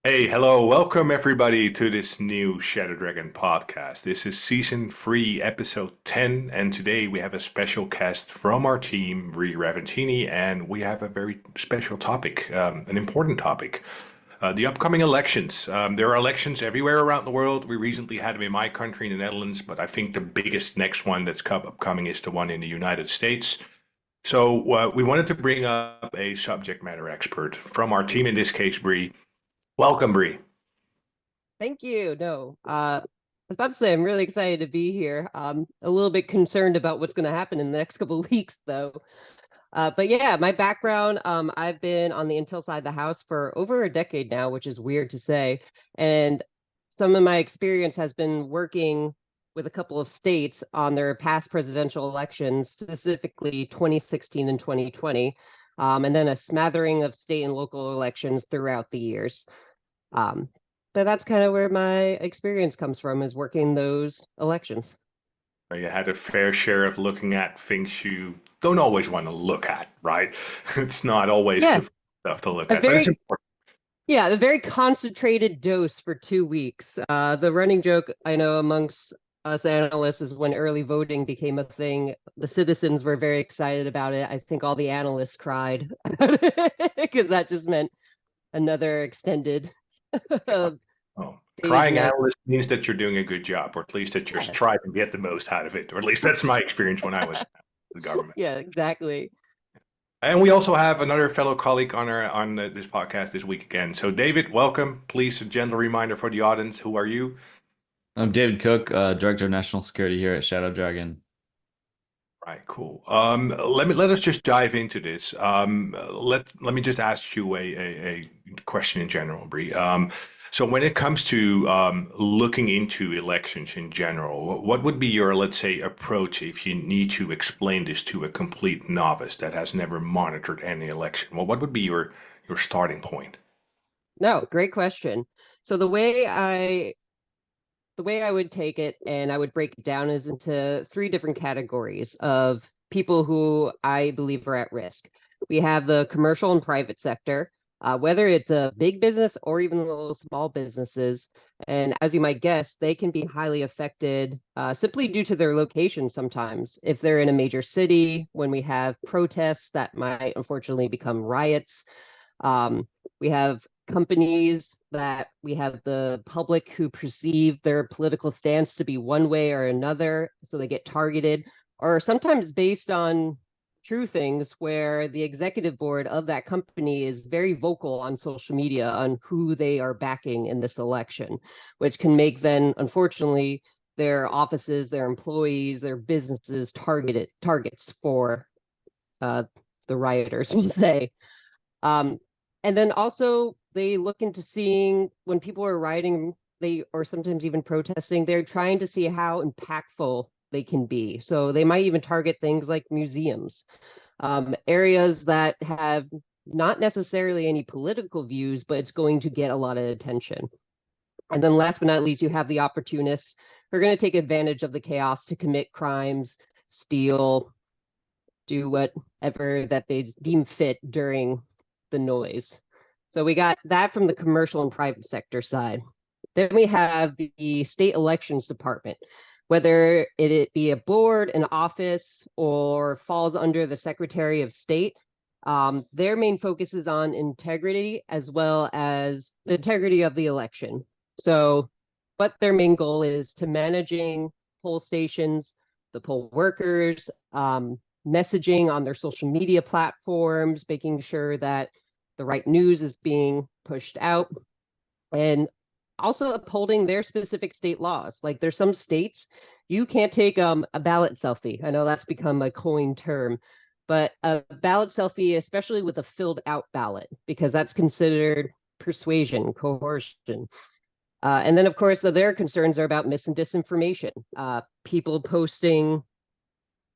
Hey, hello, welcome everybody to this new ShadowDragon podcast. This is season 3, episode 10, and today we have a special guest from our team, Brye Ravettine, and we have a very special topic, an important topic. The upcoming elections. There are elections everywhere around the world. We recently had them in my country, in the Netherlands, but I think the biggest next one that's upcoming is the one in the United States. So we wanted to bring up a subject matter expert from our team, in this case, Bree. Welcome, Bree. Thank you. No, I was about to say I'm really excited to be here. A little bit concerned about what's going to happen in the next couple of weeks, though. But yeah, my background, I've been on the Intel side of the house for over a decade now, which is weird to say. And some of my experience has been working with a couple of states on their past presidential elections, specifically 2016 and 2020, and then a smattering of state and local elections throughout the years. Um, but that's kind of where my experience comes from, is working those elections. You had a fair share of looking at things you don't always want to look at, right? It's not always the Yes, stuff to look a at, but it's very important. yeah, a very concentrated dose for 2 weeks. The running joke I know amongst us analysts is when early voting became a thing, the citizens were very excited about it. I think all the analysts cried because that just meant another extended Yeah. uh, Oh, day's crying night. analyst means that you're doing a good job, or at least that you're Yes. trying to get the most out of it, or at least that's my experience when I was in the government. Yeah, exactly. And we also have another fellow colleague on this podcast this week again. So, David, welcome. Please, a gentle reminder for the audience: who are you? I'm David Cook, Director of National Security here at ShadowDragon. Right, cool. Let us just dive into this. Let me just ask you a question in general, Bree. So when it comes to looking into elections in general, what would be your, let's say, approach if you need to explain this to a complete novice that has never monitored any election? Well, what would be your starting point? No, great question. So the way I would take it and I would break it down is into three different categories of people who I believe are at risk. We have the commercial and private sector, whether it's a big business or even the little small businesses. And as you might guess, they can be highly affected simply due to their location sometimes. If they're in a major city, when we have protests that might unfortunately become riots, um, we have companies that we have the public who perceive their political stance to be one way or another, so they get targeted, or sometimes based on true things where the executive board of that company is very vocal on social media on who they are backing in this election, which can make then, unfortunately, their offices, their employees, their businesses targets for uh, the rioters, we'll say. Um, and then also they look into seeing when people are rioting, they or sometimes even protesting, they're trying to see how impactful they can be. So they might even target things like museums, areas that have not necessarily any political views, but it's going to get a lot of attention. And then last but not least, you have the opportunists who are going to take advantage of the chaos to commit crimes, steal, do whatever that they deem fit during the noise. So we got that from the commercial and private sector side. Then we have the state elections department, whether it be a board, an office, or falls under the Secretary of State. Their main focus is on integrity as well as the integrity of the election. So, what their main goal is to managing poll stations, the poll workers, messaging on their social media platforms, making sure that the right news is being pushed out, and also upholding their specific state laws. Like there's some states you can't take a ballot selfie. I know that's become a coined term, but a ballot selfie, especially with a filled out ballot, because that's considered persuasion, coercion. And then, of course, their concerns are about mis and disinformation. People posting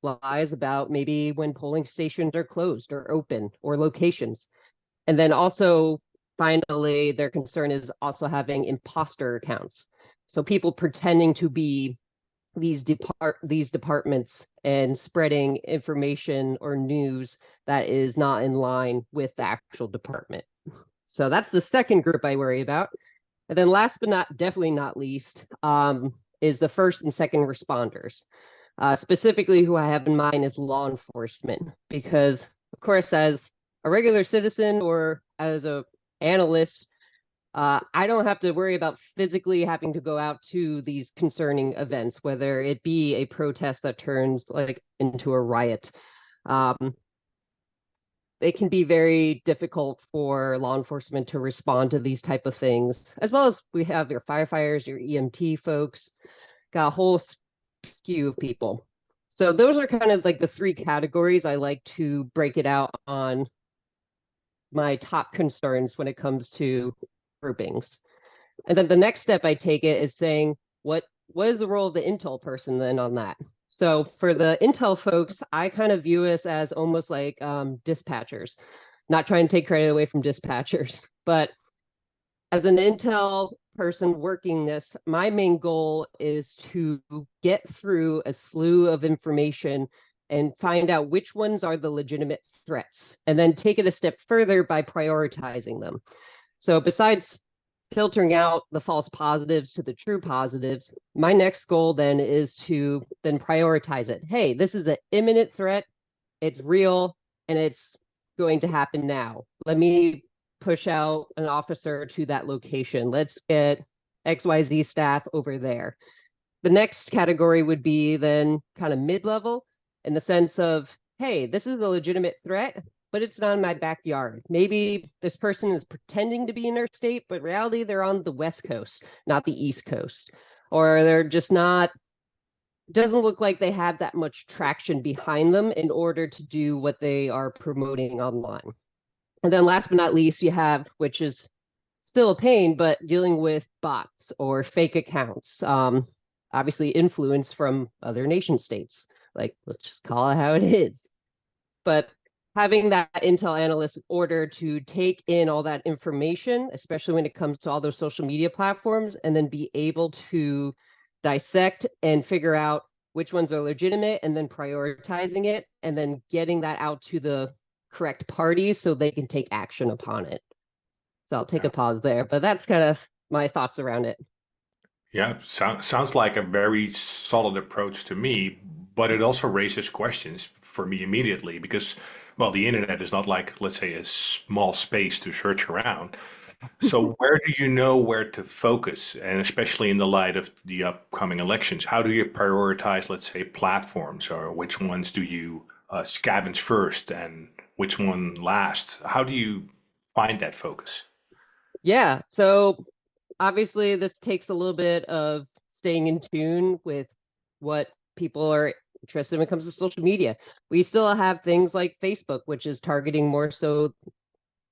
lies about maybe when polling stations are closed or open or locations. And then also, finally, their concern is also having imposter accounts. So people pretending to be these departments and spreading information or news that is not in line with the actual department. So that's the second group I worry about. And then last but definitely not least, is the first and second responders. Specifically, who I have in mind is law enforcement, because of course, as a regular citizen or as a analyst, I don't have to worry about physically having to go out to these concerning events, whether it be a protest that turns like into a riot. It can be very difficult for law enforcement to respond to these type of things, as well as we have your firefighters, your EMT folks, got a whole skew of people. So those are kind of like the three categories I like to break it out on my top concerns when it comes to groupings. And then the next step I take it is saying, what is the role of the intel person then on that? So for the intel folks, I kind of view us as almost like dispatchers, not trying to take credit away from dispatchers, but as an intel person working this, my main goal is to get through a slew of information and find out which ones are the legitimate threats, and then take it a step further by prioritizing them. So besides filtering out the false positives to the true positives, my next goal then is to then prioritize it. Hey, this is an imminent threat, it's real, and it's going to happen now. Let me push out an officer to that location. Let's get XYZ staff over there. The next category would be then kind of mid-level, in the sense of, hey, this is a legitimate threat, but it's not in my backyard. Maybe this person is pretending to be in their state, but in reality, they're on the West Coast, not the East Coast. Or they're just not, doesn't look like they have that much traction behind them in order to do what they are promoting online. And then last but not least, you have, which is still a pain, but dealing with bots or fake accounts, obviously influence from other nation states. Like, let's just call it how it is. But having that intel analyst in order to take in all that information, especially when it comes to all those social media platforms, and then be able to dissect and figure out which ones are legitimate, and then prioritizing it, and then getting that out to the correct parties so they can take action upon it. So I'll take a pause there, but that's kind of my thoughts around it. Yeah, sounds like a very solid approach to me, but it also raises questions for me immediately because, well, the internet is not like, let's say, a small space to search around. So where do you know where to focus? And especially in the light of the upcoming elections, how do you prioritize, let's say, platforms, or which ones do you scavenge first and which one last? How do you find that focus? Yeah, so obviously this takes a little bit of staying in tune with what people are interested in when it comes to social media. We still have things like Facebook, which is targeting more so,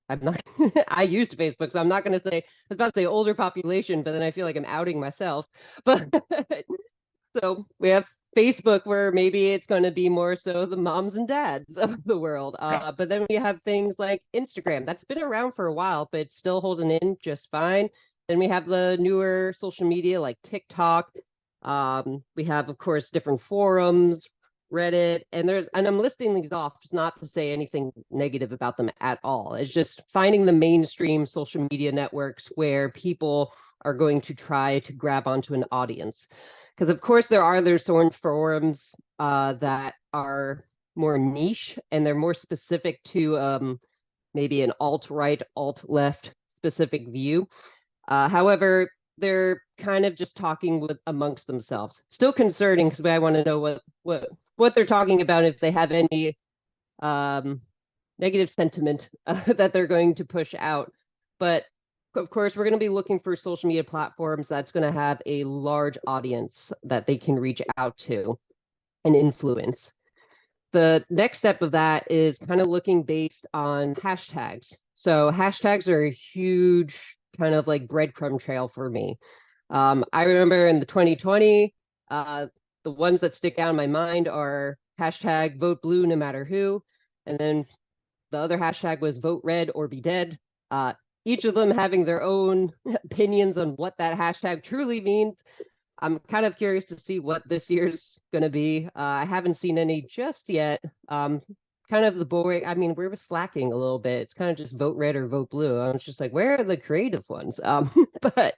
I'm not, I used Facebook, so I'm not going to say, I was about to say older population, but then I feel like I'm outing myself. But so we have Facebook, where maybe it's going to be more so the moms and dads of the world. But then we have things like Instagram. That's been around for a while, but it's still holding in just fine. Then we have the newer social media like TikTok. We have, of course, different forums, Reddit, and I'm listing these off not to say anything negative about them at all. It's just finding the mainstream social media networks where people are going to try to grab onto an audience. Because of course there's certain forums that are more niche, and they're more specific to maybe an alt-right, alt-left specific view. However, they're kind of just talking amongst themselves. Still concerning, because I want to know what they're talking about, if they have any negative sentiment that they're going to push out. But of course, we're going to be looking for social media platforms that's going to have a large audience that they can reach out to and influence. The next step of that is kind of looking based on hashtags. So hashtags are a huge kind of like breadcrumb trail for me. I remember in the 2020, the ones that stick out in my mind are hashtag vote blue no matter who. And then the other hashtag was vote red or be dead. Each of them having their own opinions on what that hashtag truly means. I'm kind of curious to see what this year's going to be. I haven't seen any just yet. Kind kind of the boring. I mean, we're slacking a little bit. It's kind of just vote red or vote blue. I was just like, where are the creative ones? But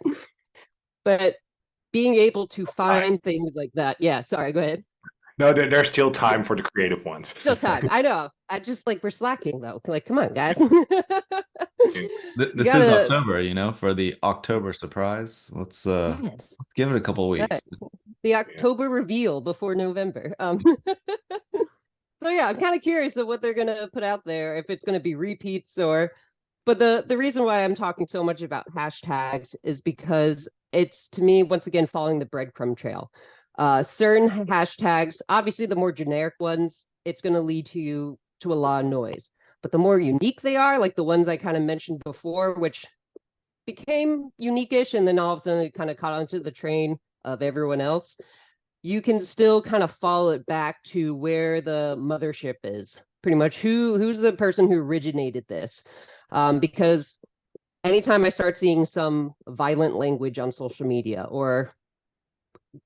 but being able to Right. find things like that. Yeah, sorry, go ahead. No, there's still time for the creative ones. Still time. I know. I just like we're slacking though. Like, come on, guys. You This is gotta October, for the October surprise. Let's yes. give it a couple of weeks. The Yeah. October reveal before November. So yeah, I'm kind of curious of what they're gonna put out there, if it's gonna be repeats or. But the reason why I'm talking so much about hashtags is because it's to me once again following the breadcrumb trail. Certain hashtags, obviously, the more generic ones, it's going to lead to a lot of noise. But the more unique they are, like the ones I kind of mentioned before, which became unique-ish, and then all of a sudden it kind of caught onto the train of everyone else, you can still kind of follow it back to where the mothership is. Pretty much who's the person who originated this. Because anytime I start seeing some violent language on social media or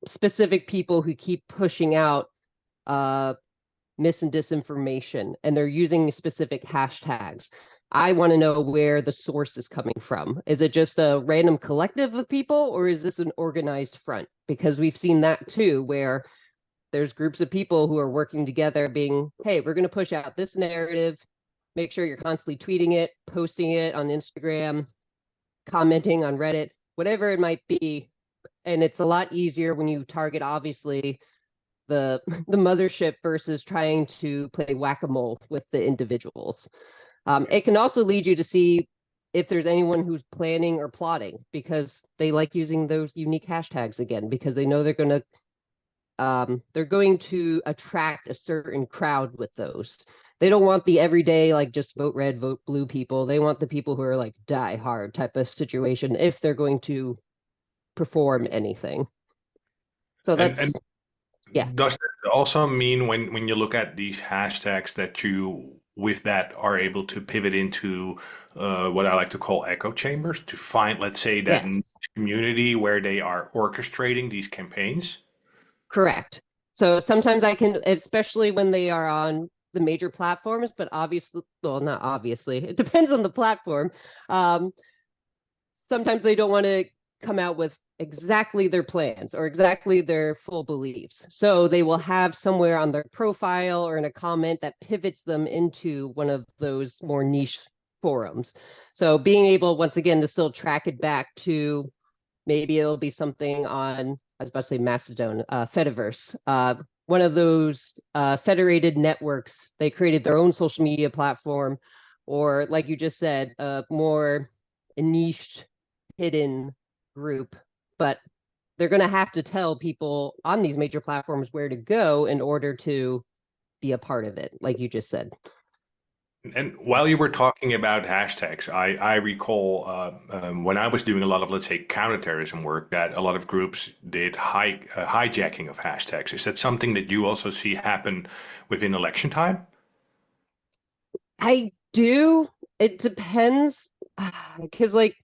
specific people who keep pushing out mis and disinformation and they're using specific hashtags, I want to know where the source is coming from. Is it just a random collective of people, or is this an organized front? Because we've seen that too, where there's groups of people who are working together being, hey, we're going to push out this narrative. Make sure you're constantly tweeting it, posting it on Instagram, commenting on Reddit, whatever it might be. And it's a lot easier when you target, obviously, the the mothership versus trying to play whack-a-mole with the individuals. It can also lead you to see if there's anyone who's planning or plotting, because they like using those unique hashtags again, because they know they're going to attract a certain crowd with those. They don't want the everyday, like, just vote red, vote blue people. They want the people who are like die hard type of situation if they're going to perform anything. So And that's, yeah. does that also mean when you look at these hashtags that you with that are able to pivot into what I like to call echo chambers to find, let's say, that niche Yes, community where they are orchestrating these campaigns? correct. So sometimes I can, especially when they are on the major platforms, but obviously, well, not obviously, it depends on the platform. Um, Sometimes they don't want to come out with exactly their plans or exactly their full beliefs. So they will have somewhere on their profile or in a comment that pivots them into one of those more niche forums. So being able, once again, to still track it back to maybe it'll be something on, I was about to say Mastodon, Fediverse, one of those federated networks. They created their own social media platform, or like you just said, a more niche, hidden group. But they're going to have to tell people on these major platforms where to go in order to be a part of it, like you just said. And while you were talking about hashtags, I recall when I was doing a lot of, let's say, counterterrorism work, that a lot of groups did hijacking of hashtags. Is that something that you also see happen within election time? I do. It depends. Because, like,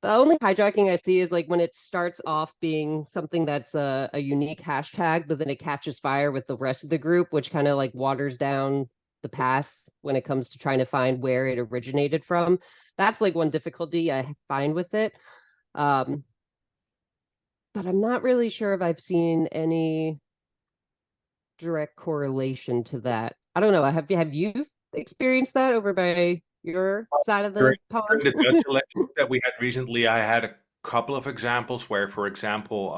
the only hijacking I see is like when it starts off being something that's a unique hashtag, but then it catches fire with the rest of the group, which kind of like waters down the path when it comes to trying to find where it originated from. That's like one difficulty I find with it. Um, but I'm not really sure if I've seen any direct correlation to that. I don't know. Have you experienced that over by your side of During the pond? during the Dutch elections that we had recently, I had a couple of examples where, for example,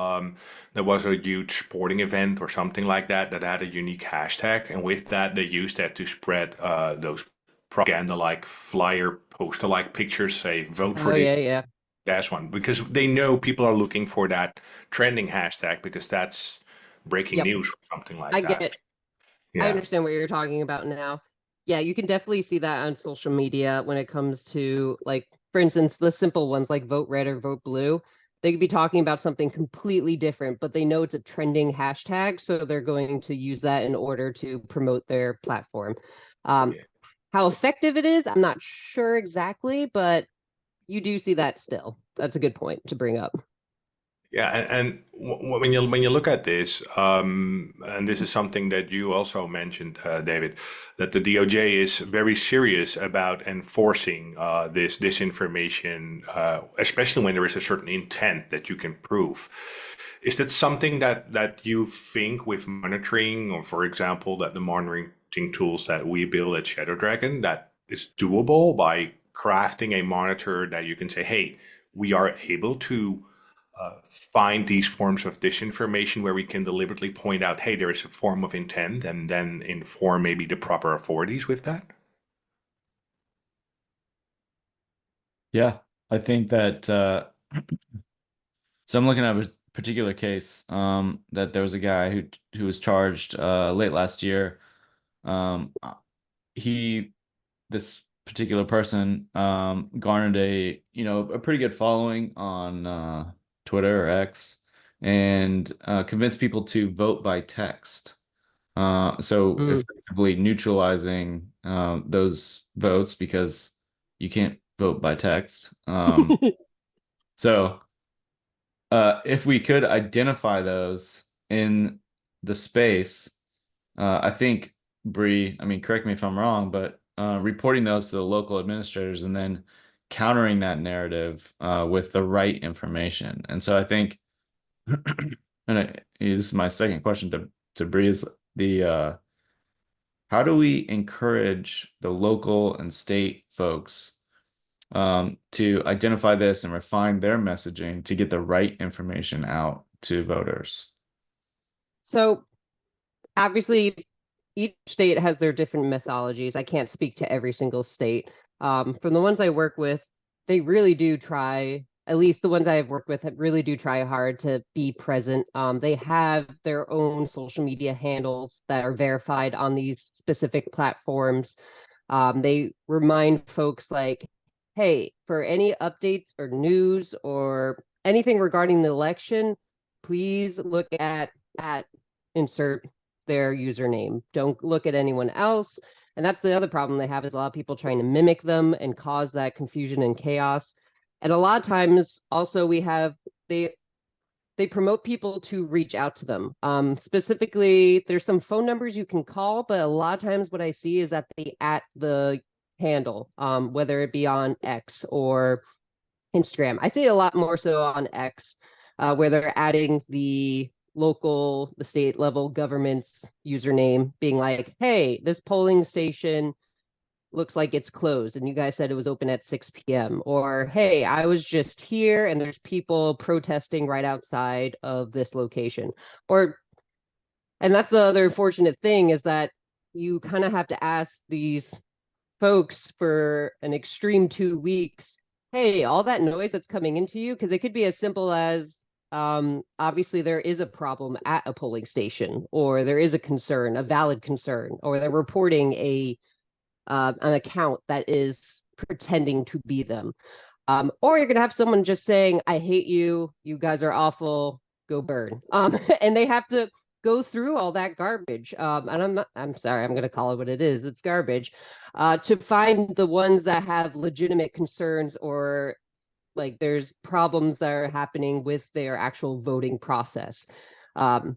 there was a huge sporting event or something like that that had a unique hashtag, and with that, they used that to spread those propaganda-like flyer poster-like pictures, say vote for Oh this, yeah, yeah. that's one, because they know people are looking for that trending hashtag because that's breaking Yep. news or something like I that. get I Yeah. understand what you're talking about now. Yeah, you can definitely see that on social media when it comes to, like, for instance, the simple ones like vote red or vote blue. They could be talking about something completely different, but they know it's a trending hashtag, so they're going to use that in order to promote their platform. Um, Yeah. how effective it is, I'm not sure exactly, but you do see that still. That's a good point to bring up. Yeah, when you look at this, and this is something that you also mentioned, David, that the DOJ is very serious about enforcing this disinformation, especially when there is a certain intent that you can prove. Is that something that you think with monitoring, or for example, that the monitoring tools that we build at ShadowDragon, that is doable by crafting a monitor that you can say, hey, we are able to find these forms of disinformation where we can deliberately point out, hey, there is a form of intent, and then inform maybe the proper authorities with that? Yeah, I think that so I'm looking at a particular case that there was a guy who was charged late last year. Um, he this particular person garnered a pretty good following on Twitter or X and convinced people to vote by text. So Mm. effectively neutralizing those votes because you can't vote by text. So if we could identify those in the space, I think Bree, I mean, correct me if I'm wrong, but reporting those to the local administrators and then countering that narrative with the right information. And so I think, this is my second question to Bree is how do we encourage the local and state folks to identify this and refine their messaging to get the right information out to voters? So obviously, each state has their different methodologies. I can't speak to every single state. From the ones I work with, they really do try, at least the ones I have worked with, really do try hard to be present. They have their own social media handles that are verified on these specific platforms. They remind folks like, hey, for any updates or news or anything regarding the election, please look at insert their username. Don't look at anyone else. And that's the other problem they have is a lot of people trying to mimic them and cause that confusion and chaos. And a lot of times also we have they promote people to reach out to them. Specifically, there's some phone numbers you can call, but a lot of times what I see is that they at the handle, whether it be on X or Instagram. I see it a lot more so on X, where they're adding the state level government's username, being like, hey, this polling station looks like it's closed and you guys said it was open at 6 p.m. Or, hey, I was just here and there's people protesting right outside of this location. And that's the other unfortunate thing is that you kind of have to ask these folks for an extreme 2 weeks, hey, all that noise that's coming into you, because it could be as simple as obviously there is a problem at a polling station, or there is a concern, a valid concern, or they're reporting an account that is pretending to be them. Or you're gonna have someone just saying, I hate you, you guys are awful, go burn. And they have to go through all that garbage. And I'm sorry, I'm gonna call it what it is. It's garbage. To find the ones that have legitimate concerns or like there's problems that are happening with their actual voting process. Um,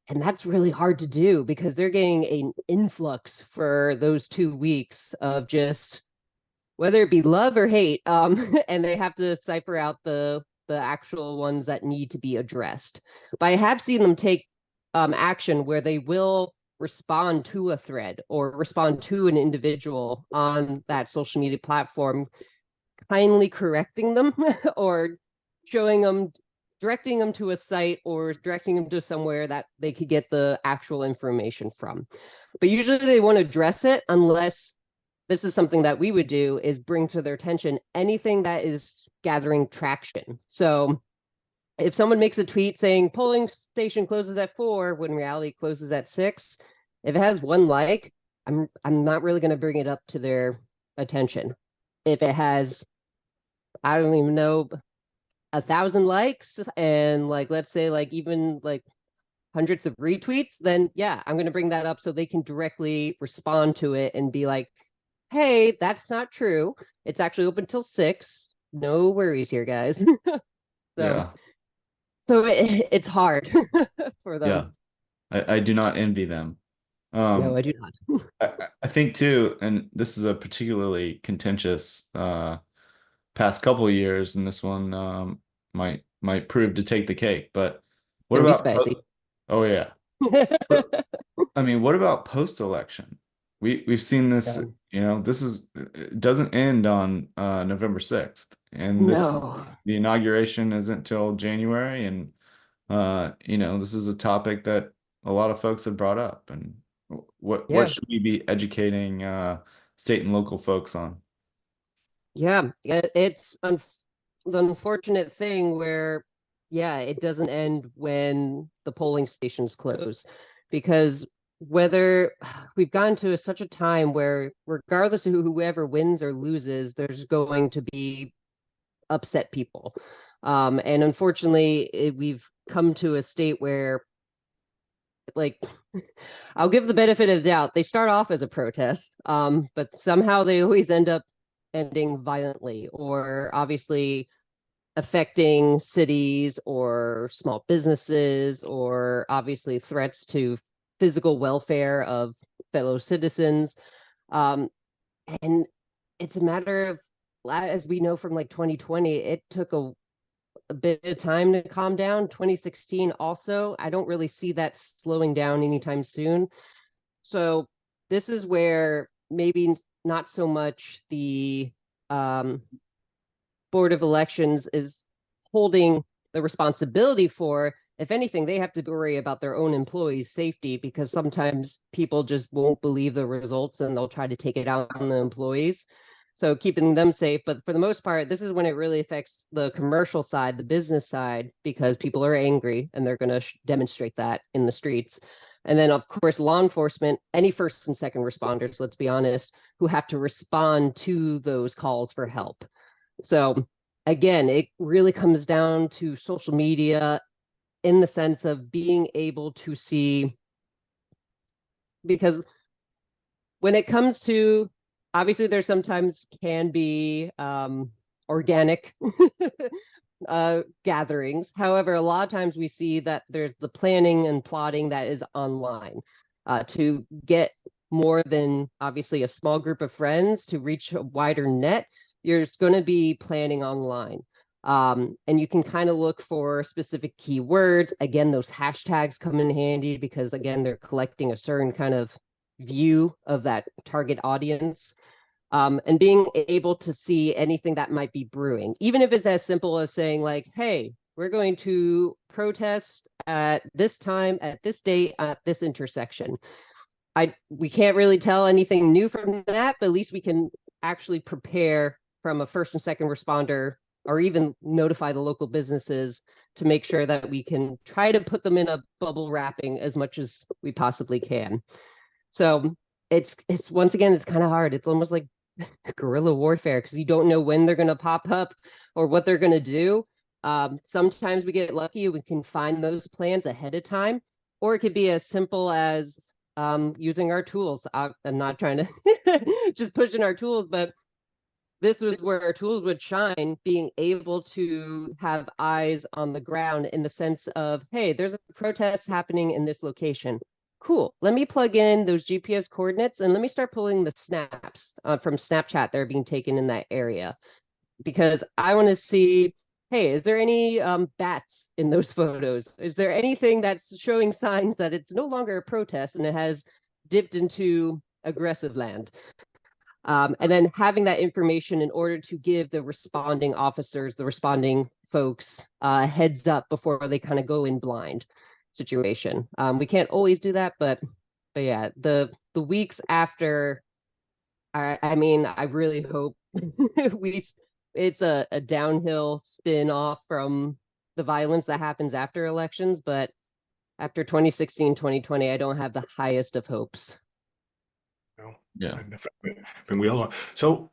and that's really hard to do because they're getting an influx for those 2 weeks of just whether it be love or hate, and they have to cipher out the actual ones that need to be addressed. But I have seen them take action where they will respond to a thread or respond to an individual on that social media platform, kindly correcting them or showing them, directing them to a site or directing them to somewhere that they could get the actual information from. But usually they won't address it unless this is something that we would do is bring to their attention anything that is gathering traction. So if someone makes a tweet saying polling station closes at 4 when reality closes at 6, if it has one like, I'm not really going to bring it up to their attention. If it has, I don't even know, 1,000 likes and like let's say like even like hundreds of retweets, then yeah, I'm going to bring that up so they can directly respond to it and be like, hey, that's not true. It's actually open till 6. No worries here, guys. So Yeah. So it's hard for Yeah, them. I do not envy them. No, Um, I do not. I think too, and this is a particularly contentious past couple of years, and this one might prove to take the cake. But what Gonna be about spicy. oh yeah. I mean, what about post-election? We've seen this, Yeah. this is it doesn't end on November 6th. And No. the inauguration isn't till January. And this is a topic that a lot of folks have brought up. And what Yeah. should we be educating state and local folks on? Yeah. It's the unfortunate thing where, yeah, it doesn't end when the polling stations close, because whether we've gotten to such a time where, regardless of whoever wins or loses, there's going to be upset people. And unfortunately, we've come to a state where, like, I'll give the benefit of the doubt. They start off as a protest, but somehow they always end up ending violently, or obviously affecting cities or small businesses, or obviously threats to physical welfare of fellow citizens. Um, and it's a matter of, as we know from like 2020, it took a bit of time to calm down. 2016 also, I don't really see that slowing down anytime soon. So this is where maybe not so much the um, Board of Elections is holding the responsibility for. If anything, they have to worry about their own employees' safety, because sometimes people just won't believe the results and they'll try to take it out on the employees. So keeping them safe. But for the most part, this is when it really affects the commercial side, the business side, because people are angry and they're going to demonstrate that in the streets. And then, of course, law enforcement, any first and second responders, let's be honest, who have to respond to those calls for help. So again, it really comes down to social media, in the sense of being able to see, because when it comes to, obviously there sometimes can be organic gatherings. However, a lot of times we see that there's the planning and plotting that is online, to get more than obviously a small group of friends to reach a wider net. You're going to be planning online. And you can kind of look for specific keywords. Again, those hashtags come in handy, because again, they're collecting a certain kind of view of that target audience. And being able to see anything that might be brewing, even if it's as simple as saying like, hey, we're going to protest at this time, at this date, at this intersection. We can't really tell anything new from that, but at least we can actually prepare from a first and second responder, or even notify the local businesses to make sure that we can try to put them in a bubble wrapping as much as we possibly can. So it's once again, it's kind of hard. It's almost like guerrilla warfare, because you don't know when they're going to pop up or what they're going to do. Sometimes we get lucky, we can find those plans ahead of time, or it could be as simple as using our tools. I'm not trying to just pushing our tools, but this was where our tools would shine, being able to have eyes on the ground, in the sense of, hey, there's a protest happening in this location. Cool. Let me plug in those GPS coordinates and let me start pulling the snaps from Snapchat that are being taken in that area, because I want to see, hey, is there any bats in those photos? Is there anything that's showing signs that it's no longer a protest and it has dipped into aggressive land? And then having that information in order to give the responding officers, the responding folks, heads up before they kind of go in blind situation. We can't always do that, but yeah, the weeks after, I mean, I really hope we it's a downhill spin off from the violence that happens after elections, but after 2016, 2020, I don't have the highest of hopes. No, Yeah. I think we all know. So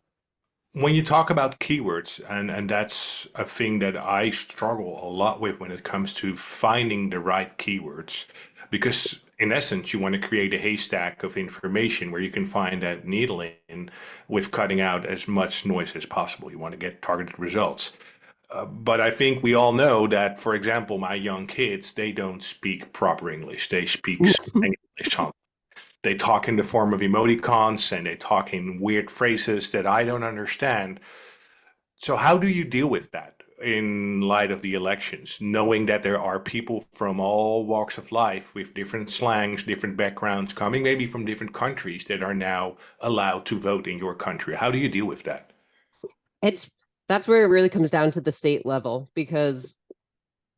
when you talk about keywords, and that's a thing that I struggle a lot with when it comes to finding the right keywords, because in essence, you want to create a haystack of information where you can find that needle in with cutting out as much noise as possible. You want to get targeted results. But I think we all know that, for example, my young kids, they don't speak proper English. They speak slang English. They talk in the form of emoticons and they talk in weird phrases that I don't understand. So how do you deal with that in light of the elections, knowing that there are people from all walks of life with different slangs, different backgrounds, coming maybe from different countries that are now allowed to vote in your country? How do you deal with that? It's that's where it really comes down to the state level, because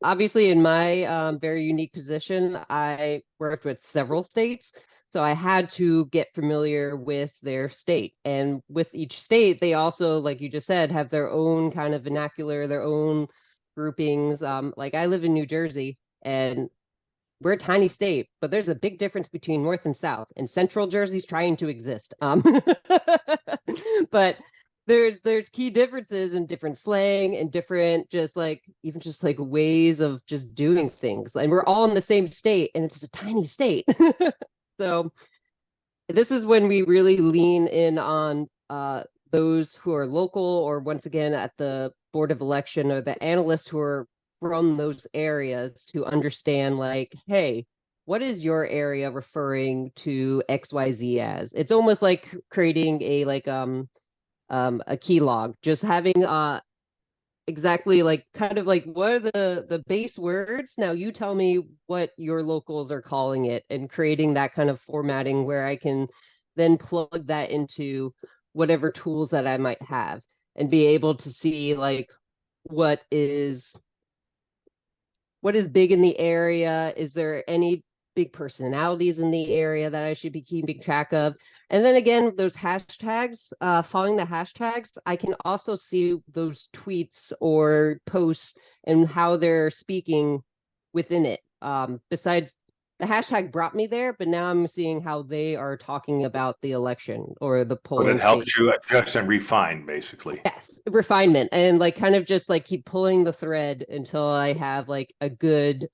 obviously in my very unique position, I worked with several states. So I had to get familiar with their state. And with each state, they also, like you just said, have their own kind of vernacular, their own groupings. Like I live in New Jersey, and we're a tiny state, but there's a big difference between North and South, and Central Jersey's trying to exist. But there's key differences in different slang and different just like even just like ways of just doing things. And we're all in the same state, and it's a tiny state. So this is when we really lean in on those who are local, or once again at the board of election, or the analysts who are from those areas, to understand like, hey, what is your area referring to XYZ as? It's almost like creating a key log, just having exactly like kind of like what are the base words. Now you tell me what your locals are calling it, and creating that kind of formatting where I can then plug that into whatever tools that I might have, and be able to see like what is what is big in the area. Is there any big personalities in the area that I should be keeping track of? And then again, those hashtags, following the hashtags, I can also see those tweets or posts and how they're speaking within it. Besides, the hashtag brought me there, but now I'm seeing how they are talking about the election or the So that polling helps station. you adjust and refine, basically. Yes, refinement, and like kind of just like keep pulling the thread until I have like a good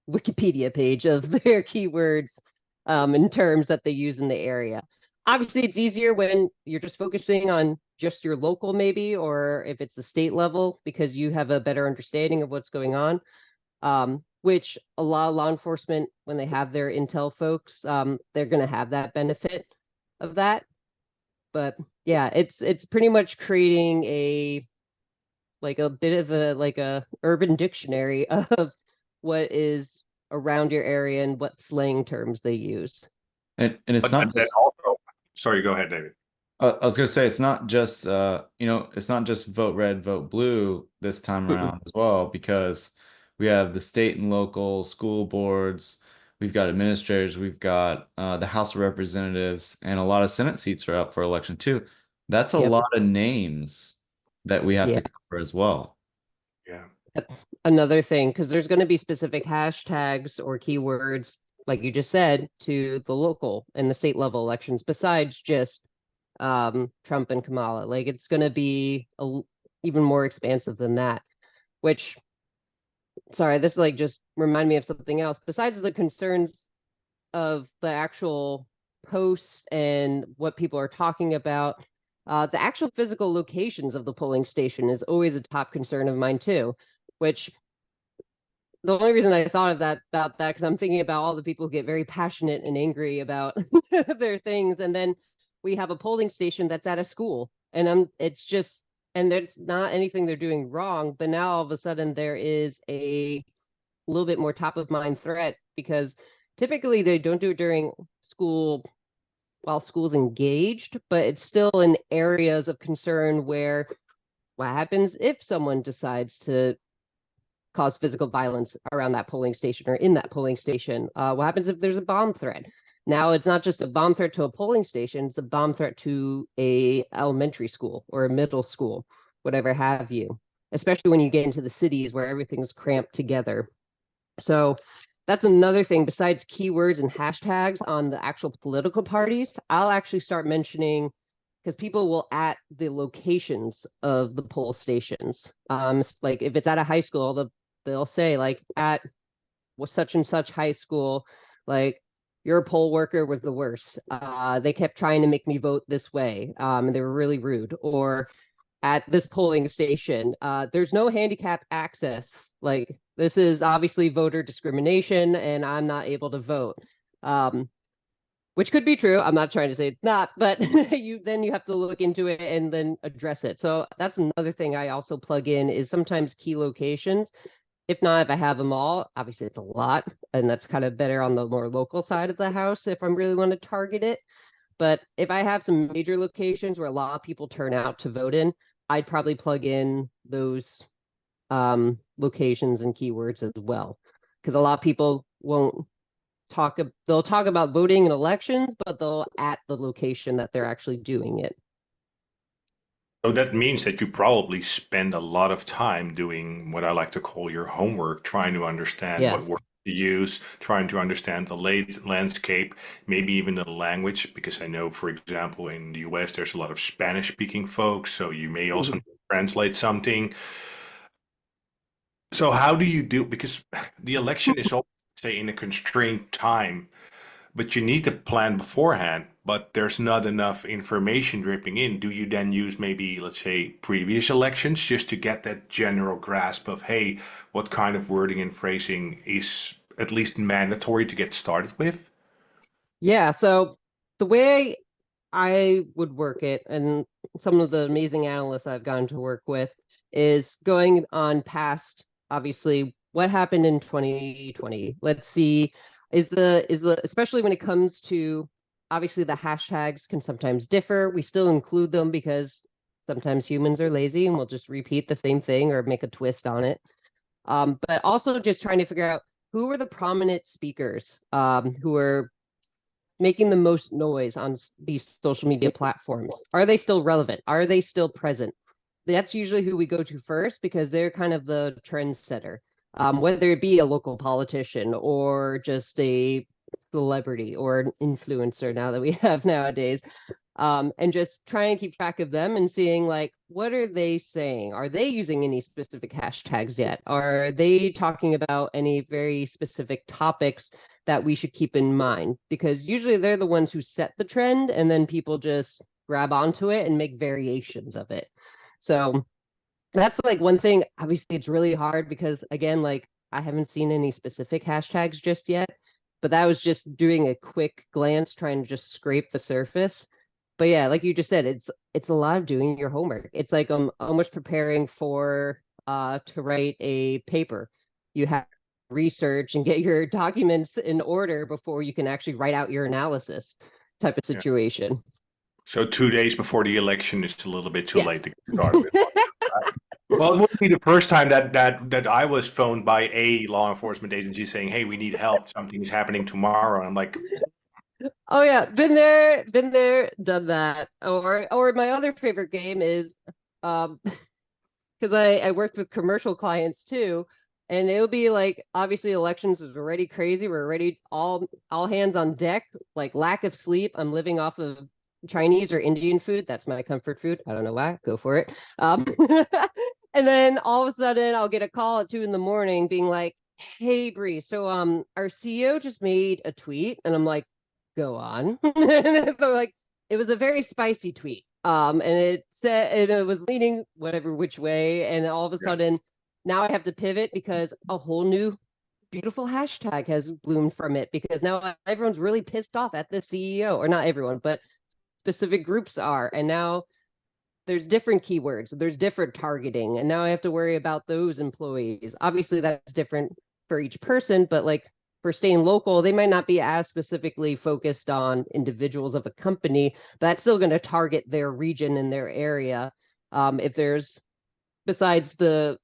Wikipedia page of their keywords and terms that they use in the area. Obviously, it's easier when you're just focusing on just your local, maybe, or if it's the state level, because you have a better understanding of what's going on. Which a lot of law enforcement, when they have their intel folks, they're going to have that benefit of that. But yeah, it's pretty much creating a like a bit of a like a urban dictionary of what is around your area and what slang terms they use. And it's But not then just also, sorry, go ahead, David. I was gonna say it's not just it's not just vote red, vote blue this time Mm-mm. around as well, because we have the state and local school boards, we've got administrators, we've got the House of Representatives, and a lot of Senate seats are up for election too. That's a Yep. lot of names that we have Yeah. to cover as well. Yeah. That's another thing, because there's going to be specific hashtags or keywords, like you just said, to the local and the state level elections, besides just Trump and Kamala. Like it's going to be even more expansive than that, which, sorry, this like just remind me of something else. Besides the concerns of the actual posts and what people are talking about, the actual physical locations of the polling station is always a top concern of mine too, which the only reason I thought of that about that because I'm thinking about all the people who get very passionate and angry about their things, and then we have a polling station that's at a school, and it's just, and it's not anything they're doing wrong, but now all of a sudden there is a little bit more top of mind threat, because typically they don't do it during school while school's engaged, but it's still in areas of concern where what happens if someone decides to cause physical violence around that polling station or in that polling station? What happens if there's a bomb threat? Now it's not just a bomb threat to a polling station, it's a bomb threat to a elementary school or a middle school, whatever have you, especially when you get into the cities where everything's cramped together. So that's another thing besides keywords and hashtags on the actual political parties. I'll actually start mentioning, because people will at the locations of the poll stations. Like if it's at a high school, they'll say like at such and such high school, like your poll worker was the worst. They kept trying to make me vote this way. And they were really rude. Or at this polling station. There's no handicap access. Like, this is obviously voter discrimination, and I'm not able to vote. Which could be true. I'm not trying to say it's not, but you have to look into it and then address it. So that's another thing I also plug in is sometimes key locations. If not, if I have them all, obviously it's a lot, and that's kind of better on the more local side of the house if I really want to target it. But if I have some major locations where a lot of people turn out to vote in, I'd probably plug in those locations and keywords as well, because a lot of people won't they'll talk about voting and elections, but they'll at the location that they're actually doing it. So that means that you probably spend a lot of time doing what I like to call your homework, trying to understand what Yes. words to use, trying to understand the landscape, maybe even the language, because I know, for example, in the US, there's a lot of Spanish-speaking folks, so you may also translate something. So how do you do, because the election is always, say, in a constrained time, but you need to plan beforehand, but there's not enough information dripping in. Do you then use maybe, let's say, previous elections just to get that general grasp of, hey, what kind of wording and phrasing is at least mandatory to get started with? Yeah, so the way I would work it, and some of the amazing analysts I've gotten to work with, is going on past, obviously, what happened in 2020. Let's see, especially when it comes to, obviously the hashtags can sometimes differ. We still include them because sometimes humans are lazy and we'll just repeat the same thing or make a twist on it. But also just trying to figure out who were the prominent speakers who are making the most noise on these social media platforms. Are they still relevant? Are they still present? That's usually who we go to first because they're kind of the trendsetter, whether it be a local politician or just a celebrity or an influencer now that we have nowadays. And just try and keep track of them and seeing like, what are they saying? Are they using any specific hashtags yet? Are they talking about any very specific topics that we should keep in mind? Because usually they're the ones who set the trend and then people just grab onto it and make variations of it. So that's like one thing. Obviously, it's really hard because, again, like I haven't seen any specific hashtags just yet, but that was just doing a quick glance, trying to just scrape the surface. But yeah, like you just said, it's a lot of doing your homework. It's like almost preparing for to write a paper. You have to research and get your documents in order before you can actually write out your analysis type of Yeah. situation. So 2 days before the election is a little bit too late Yes. to get started with. Well, it wouldn't be the first time that I was phoned by a law enforcement agency saying, "Hey, we need help. Something is happening tomorrow." And I'm like, Oh yeah, been there, done that. Or my other favorite game is because I worked with commercial clients too, and it'll be like obviously elections is already crazy. We're already all hands on deck, like lack of sleep. I'm living off of Chinese or Indian food. That's my comfort food. I don't know why. Go for it. And then all of a sudden I'll get a call at 2 in the morning being like, "Hey Bree, so our CEO just made a tweet," and I'm like, "Go on." And they're like, it was a very spicy tweet. And it said, and it was leaning whatever which way, and all of a yeah, sudden, now I have to pivot because a whole new beautiful hashtag has bloomed from it because now everyone's really pissed off at the CEO, or not everyone, but specific groups are, and now there's different keywords, there's different targeting, and now I have to worry about those employees. Obviously, that's different for each person, but like for staying local, they might not be as specifically focused on individuals of a company, but that's still going to target their region and their area. If there's, besides the,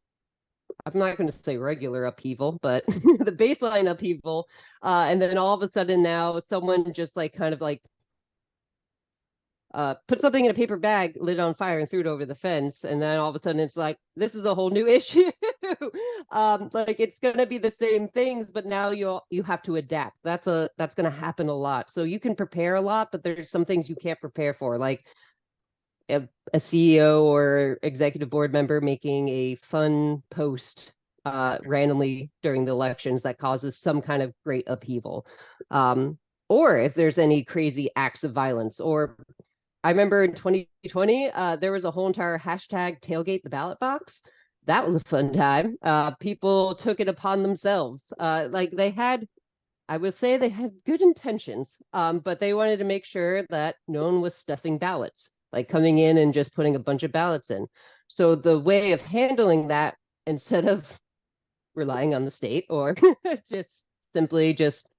I'm not going to say regular upheaval, but the baseline upheaval, and then all of a sudden now someone just like kind of like put something in a paper bag, lit it on fire, and threw it over the fence. And then all of a sudden, it's like this is a whole new issue. Like it's going to be the same things, but now you have to adapt. That's going to happen a lot. So you can prepare a lot, but there's some things you can't prepare for, like a CEO or executive board member making a fun post randomly during the elections that causes some kind of great upheaval. Or if there's any crazy acts of violence or I remember in 2020, there was a whole entire hashtag tailgate the ballot box. That was a fun time. People took it upon themselves. Like they had, I would say they had good intentions, but they wanted to make sure that no one was stuffing ballots, like coming in and just putting a bunch of ballots in. So the way of handling that, instead of relying on the state or just simply just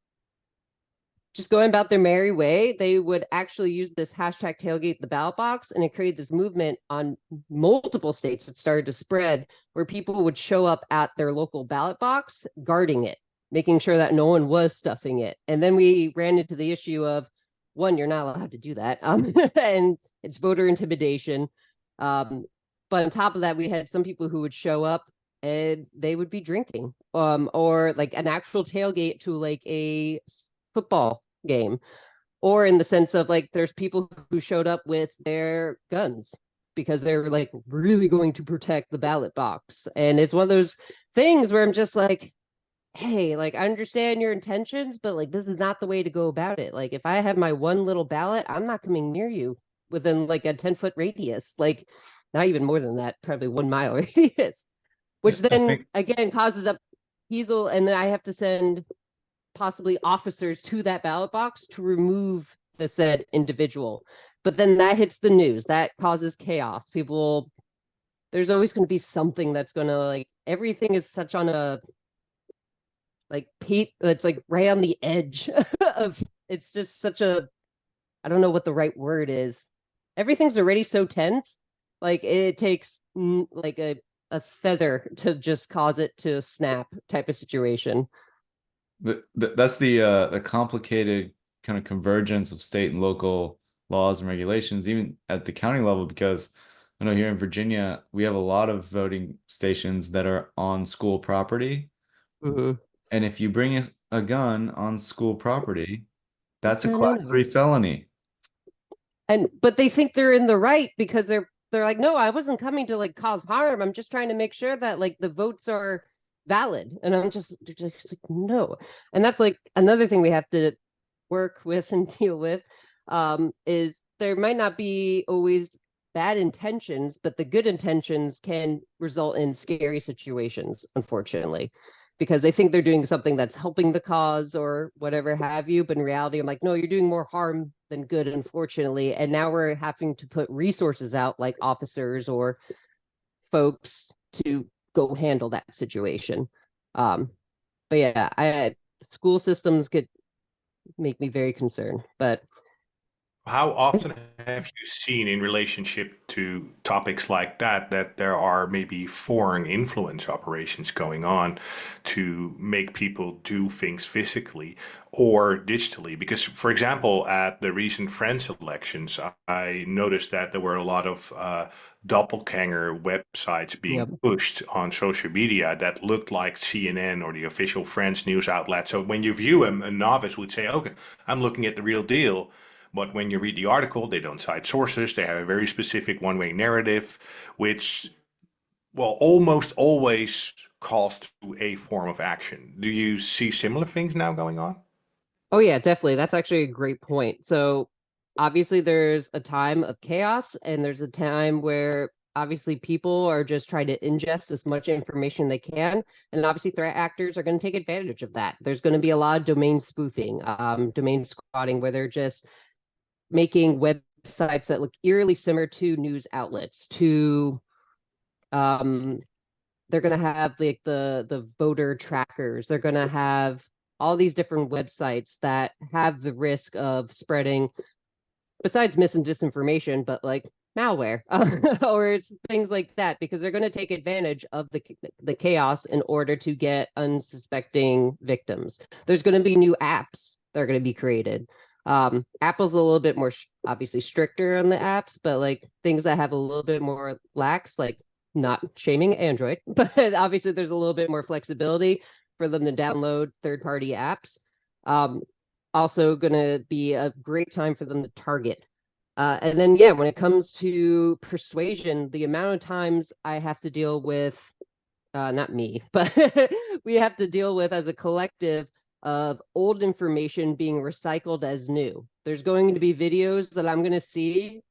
going about their merry way, they would actually use this hashtag tailgate the ballot box, and it created this movement on multiple states that started to spread, where people would show up at their local ballot box guarding it, making sure that no one was stuffing it. And then we ran into the issue of, one, you're not allowed to do that, and it's voter intimidation. But on top of that, we had some people who would show up and they would be drinking, or like an actual tailgate to like a football game, or in the sense of like there's people who showed up with their guns because they're like really going to protect the ballot box. And it's one of those things where I'm just like, hey, like I understand your intentions, but like this is not the way to go about it. Like if I have my one little ballot, I'm not coming near you within like a 10-foot radius, like not even more than that, probably 1 mile radius, which then again causes upheaval, and then I have to send possibly officers to that ballot box to remove the said individual. But then that hits the news, that causes chaos. People, there's always going to be something that's going to like, everything is such on a like it's like right on the edge of, it's just such a, I don't know what the right word is. Everything's already so tense. Like it takes like a feather to just cause it to snap type of situation. That's the complicated kind of convergence of state and local laws and regulations, even at the county level, because I know here in Virginia, we have a lot of voting stations that are on school property. Mm-hmm. And if you bring a gun on school property, that's a No, class 3 felony. And but they think they're in the right because they're like, no, I wasn't coming to like cause harm. I'm just trying to make sure that like the votes are valid. And I'm just like, no. And that's like another thing we have to work with and deal with, is there might not be always bad intentions, but the good intentions can result in scary situations, unfortunately, because they think they're doing something that's helping the cause or whatever have you. But in reality, I'm like, no, you're doing more harm than good, unfortunately. And now we're having to put resources out like officers or folks to go handle that situation. But yeah, school systems could make me very concerned. But How often have you seen in relationship to topics like that that there are maybe foreign influence operations going on to make people do things physically or digitally? Because, for example, at the recent French elections, I noticed that there were a lot of doppelganger websites being yep. pushed on social media that looked like CNN or the official French news outlet. So when you view them, a novice would say, okay, I'm looking at the real deal. But when you read the article, they don't cite sources. They have a very specific one-way narrative, which, well, almost always calls to a form of action. Do you see similar things now going on? Oh yeah, definitely. That's actually a great point. So obviously there's a time of chaos and there's a time where obviously people are just trying to ingest as much information they can. And obviously threat actors are going to take advantage of that. There's going to be a lot of domain spoofing, domain squatting, where they're just making websites that look eerily similar to news outlets, to they're going to have like the voter trackers, they're going to have all these different websites that have the risk of spreading, besides mis and disinformation, but like malware or things like that, because they're going to take advantage of the chaos in order to get unsuspecting victims. There's going to be new apps that are going to be created. Apple's a little bit more obviously stricter on the apps, but like things that have a little bit more lax, like not shaming Android, but obviously there's a little bit more flexibility for them to download third-party apps. Also going to be a great time for them to target. And then, yeah, when it comes to persuasion, the amount of times I have to deal with, not me, but we have to deal with as a collective of old information being recycled as new. There's going to be videos that I'm going to see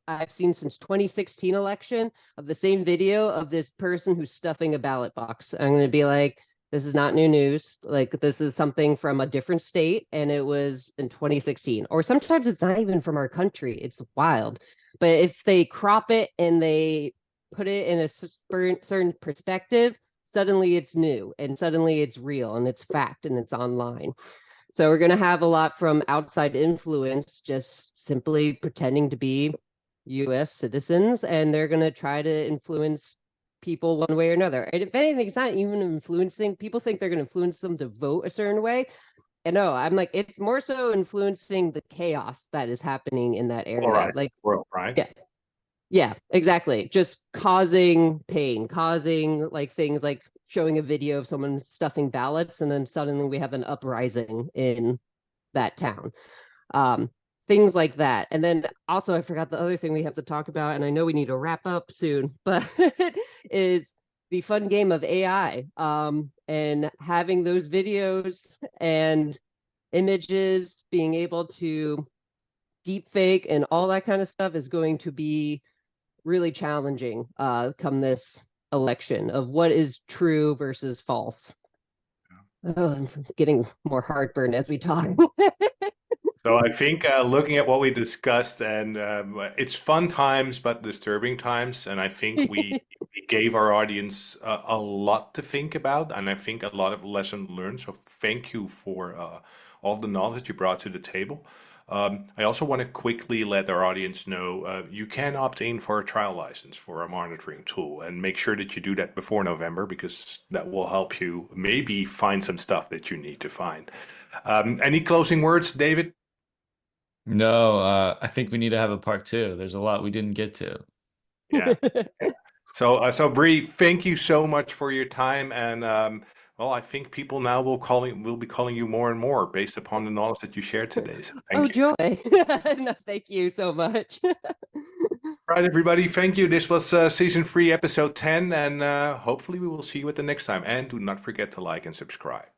I've seen since 2016 election of the same video of this person who's stuffing a ballot box. I'm going to be like, this is not new news. Like, this is something from a different state, and it was in 2016. Or sometimes it's not even from our country. It's wild. But if they crop it and they put it in a certain perspective, suddenly it's new and suddenly it's real and it's fact and it's online. So we're going to have a lot from outside influence, just simply pretending to be US citizens, and they're going to try to influence people one way or another. And if anything, it's not even influencing. People think they're going to influence them to vote a certain way. And no, I'm like, it's more so influencing the chaos that is happening in that area. All right. Like, World, right? yeah. Yeah, exactly. Just causing pain, causing like things like showing a video of someone stuffing ballots, and then suddenly we have an uprising in that town. Things like that. And then also, I forgot the other thing we have to talk about, and I know we need to wrap up soon, but is the fun game of AI, and having those videos and images being able to deepfake and all that kind of stuff is going to be really challenging come this election of what is true versus false. Oh, I'm getting more heartburn as we talk. So I think looking at what we discussed, and it's fun times but disturbing times, and I think we gave our audience a lot to think about, and I think a lot of lessons learned. So thank you for all the knowledge you brought to the table. I also want to quickly let our audience know you can opt in for a trial license for a monitoring tool, and make sure that you do that before November, because that will help you maybe find some stuff that you need to find. Any closing words, David? No, I think we need to have a part two. There's a lot we didn't get to. Yeah. So Brye, thank you so much for your time, and well, I think people now will be calling you more and more based upon the knowledge that you shared today. So thank you. Joy. No, thank you so much. Right, everybody, thank you. This was season 3, episode 10, and hopefully we will see you at the next time. And do not forget to like and subscribe.